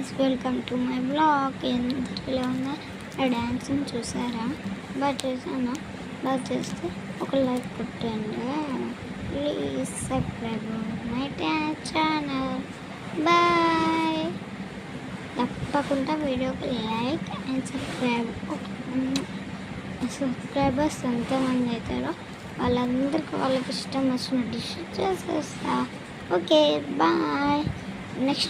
Guys, welcome to my blog. ఎందులో ఉన్న డ్యాన్స్ని చూసారా? బాగా చేశాను. బాగా చేస్తే ఒక లైక్ కొట్టండి. Please subscribe my channel. Bye. తప్పకుండా వీడియోకి లైక్ అండ్ సబ్స్క్రైబ్. సబ్స్క్రైబర్స్ ఎంతమంది అవుతారో వాళ్ళందరికీ వాళ్ళకి ఇష్టం వచ్చిన డిష్ చేసేస్తా. Okay, bye. నెక్స్ట్